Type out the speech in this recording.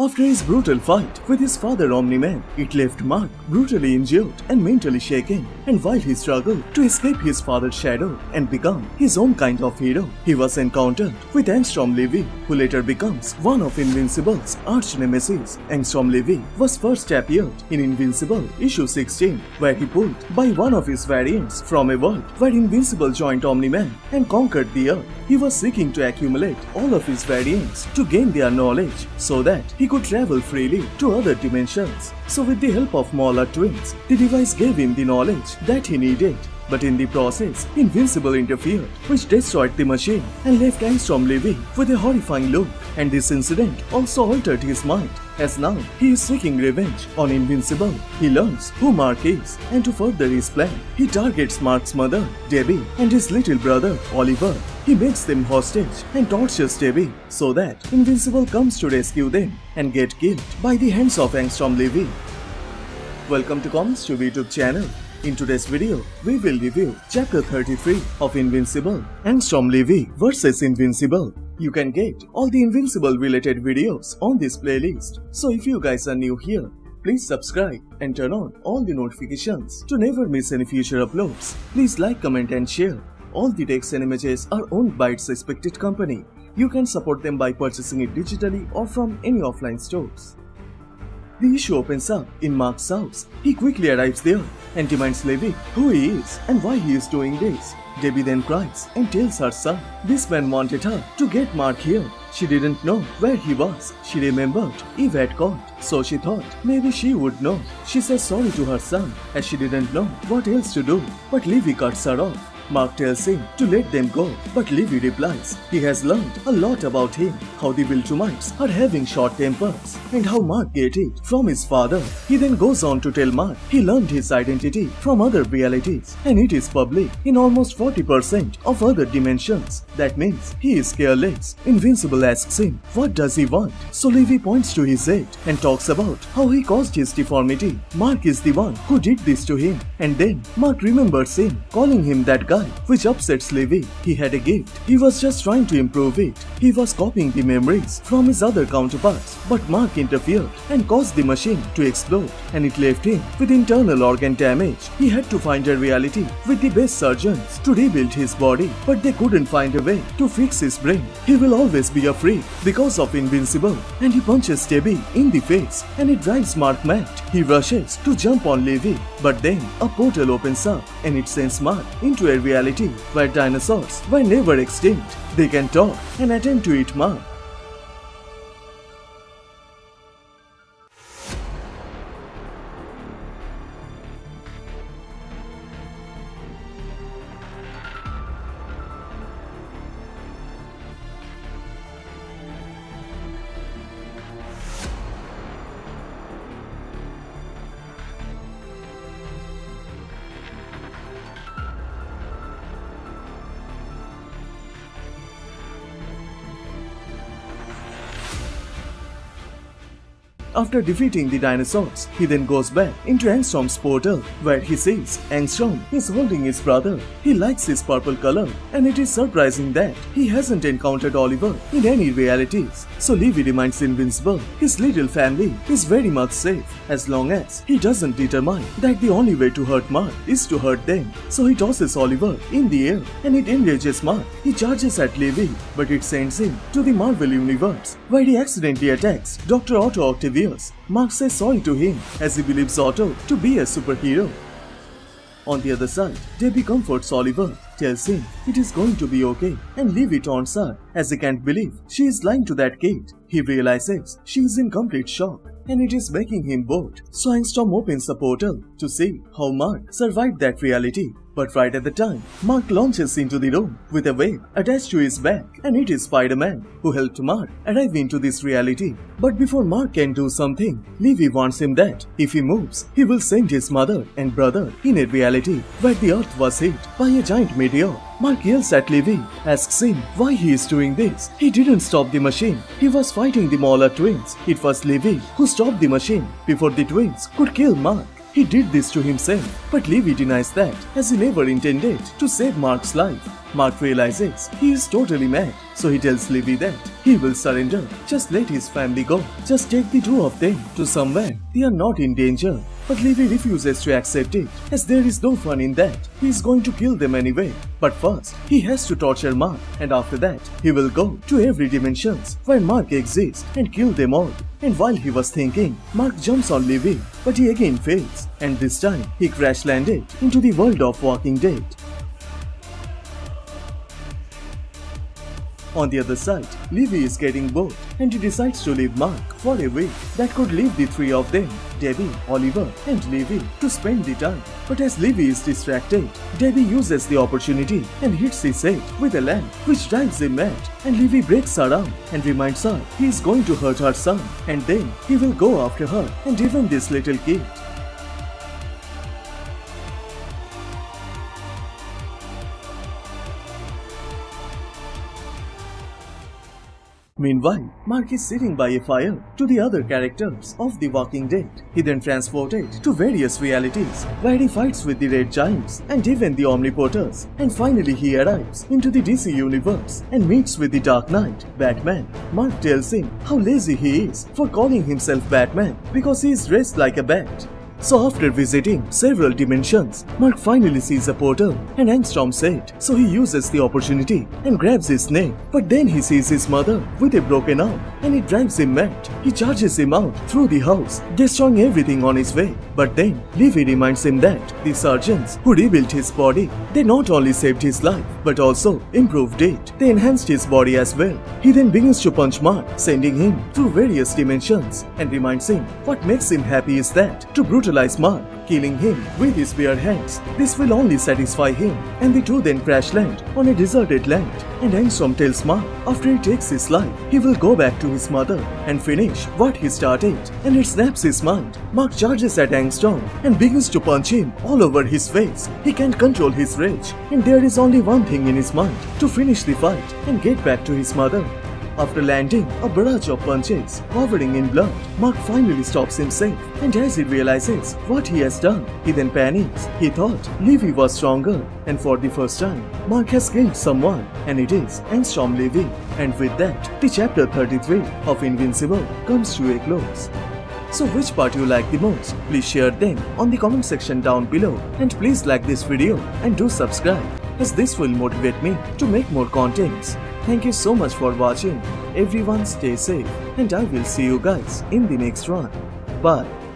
After his brutal fight with his father Omni-Man, it left Mark brutally injured and mentally shaken, and while he struggled to escape his father's shadow and become his own kind of hero, he was encountered with Angstrom Levy, who later becomes one of Invincible's arch-nemesis. Angstrom Levy was first appeared in Invincible issue 16, where he pulled by one of his variants from a world where Invincible joined Omni-Man and conquered the Earth. He was seeking to accumulate all of his variants to gain their knowledge so that he could travel freely to other dimensions. So with the help of Mauler twins, the device gave him the knowledge that he needed. But in the process, Invincible interfered, which destroyed the machine and left Angstrom Levy with a horrifying look. And this incident also altered his mind, as now he is seeking revenge on Invincible. He learns who Mark is, and to further his plan, he targets Mark's mother, Debbie, and his little brother, Oliver. He makes them hostage and tortures Debbie so that Invincible comes to rescue them and get killed by the hands of Angstrom Levy. Welcome to Comicstube YouTube channel. In today's video, we will review Chapter 33 of Invincible, Angstrom Levy vs Invincible. You can get all the Invincible related videos on this playlist. So if you guys are new here, please subscribe and turn on all the notifications to never miss any future uploads. Please like, comment and share. All the text and images are owned by its respected company. You can support them by purchasing it digitally or from any offline stores. The issue opens up in Mark's house. He quickly arrives there and demands Levy who he is and why he is doing this. Debbie then cries and tells her son this man wanted her to get Mark here. She didn't know where he was. She remembered Eve had called, so she thought maybe she would know. She says sorry to her son as she didn't know what else to do, but Levy cuts her off. Mark tells him to let them go, but Levy replies he has learned a lot about him, how the Viltrumites are having short tempers, and how Mark get it from his father. He then goes on to tell Mark he learned his identity from other realities, and it is public in almost 40% of other dimensions. That means he is careless. Invincible asks him what does he want, so Levy points to his head and talks about how he caused his deformity. Mark is the one who did this to him, and then Mark remembers him calling him that guy, which upsets Levy. He had a gift, he was just trying to improve it. He was copying the memories from his other counterparts, but Mark interfered and caused the machine to explode, and it left him with internal organ damage. He had to find a reality with the best surgeons to rebuild his body, but they couldn't find a way to fix his brain. He will always be a freak because of Invincible, and he punches Debbie in the face, and it drives Mark mad. He rushes to jump on Levy, but then a portal opens up and it sends Mark into a reality where dinosaurs were never extinct. They can talk and attempt to eat Mark. After defeating the dinosaurs, he then goes back into Angstrom's portal, where he sees Angstrom is holding his brother. He likes his purple color, and it is surprising that he hasn't encountered Oliver in any realities. So Levy reminds Invincible his little family is very much safe as long as he doesn't determine that the only way to hurt Mark is to hurt them. So he tosses Oliver in the air, and it enrages Mark. He charges at Levy, but it sends him to the Marvel universe, where he accidentally attacks Dr. Otto Octavius. Mark says sorry to him as he believes Otto to be a superhero. On the other side, Debbie comforts Oliver, tells him it is going to be okay, and Levy taunts her as he can't believe she is lying to that kid. He realizes she is in complete shock, and it is making him bored. So Angstrom opens a portal to see how Mark survived that reality. But right at the time, Mark launches into the room with a wave attached to his back, and it is Spider-Man who helped Mark arrive into this reality. But before Mark can do something, Levy warns him that if he moves, he will send his mother and brother in a reality where the Earth was hit by a giant meteor. Mark yells at Levy, asks him why he is doing this. He didn't stop the machine. He was fighting the Mauler twins. It was Levy who stopped the machine before the twins could kill Mark. he did this to himself, but Levy denies that, as he never intended to save Mark's life. Mark realizes he is totally mad, so he tells Levy that he will surrender, just let his family go, just take the two of them to somewhere they are not in danger. But Levy refuses to accept it, as there is no fun in that. He is going to kill them anyway. But first, he has to torture Mark, and after that, he will go to every dimensions where Mark exists and kill them all. And while he was thinking, Mark jumps on Levy, but he again fails, and this time he crash landed into the world of Walking Dead. On the other side, Levy is getting bored and he decides to leave Mark for a week that could leave the three of them, Debbie, Oliver and Levy, to spend the time. But as Levy is distracted, Debbie uses the opportunity and hits his head with a lamp, which drives him mad, and Levy breaks her arm and reminds her he is going to hurt her son, and then he will go after her and even this little kid. Meanwhile, Mark is sitting by a fire to the other characters of The Walking Dead. He then transported to various realities where he fights with the Red Giants and even the Omniporters, and finally he arrives into the DC universe and meets with the Dark Knight, Batman. Mark tells him how lazy he is for calling himself Batman because he is dressed like a bat. So after visiting several dimensions, Mark finally sees a portal and Angstrom said, so he uses the opportunity and grabs his neck. But then he sees his mother with a broken arm and it drives him mad. He charges him out through the house, destroying everything on his way. But then Levy reminds him that the surgeons who rebuilt his body, they not only saved his life but also improved it. They enhanced his body as well. He then begins to punch Mark, sending him through various dimensions, and reminds him what makes him happy is that to brutalize Mark, killing him with his bare hands. This will only satisfy him, and the two then crash land on a deserted land. And Angstrom tells Mark after he takes his life, he will go back to his mother and finish what he started, and it snaps his mind. Mark charges at Angstrom and begins to punch him all over his face. He can't control his rage, and there is only one thing in his mind: to finish the fight and get back to his mother. After landing a barrage of punches covering in blood, Mark finally stops himself, and as he realizes what he has done, he then panics. He thought Levy was stronger, and for the first time, Mark has killed someone, and it is Angstrom Levy. And with that, the chapter 33 of Invincible comes to a close. So which part you like the most? Please share them on the comment section down below, and please like this video and do subscribe, as this will motivate me to make more contents. Thank you so much for watching. Everyone stay safe, and I will see you guys in the next one. Bye.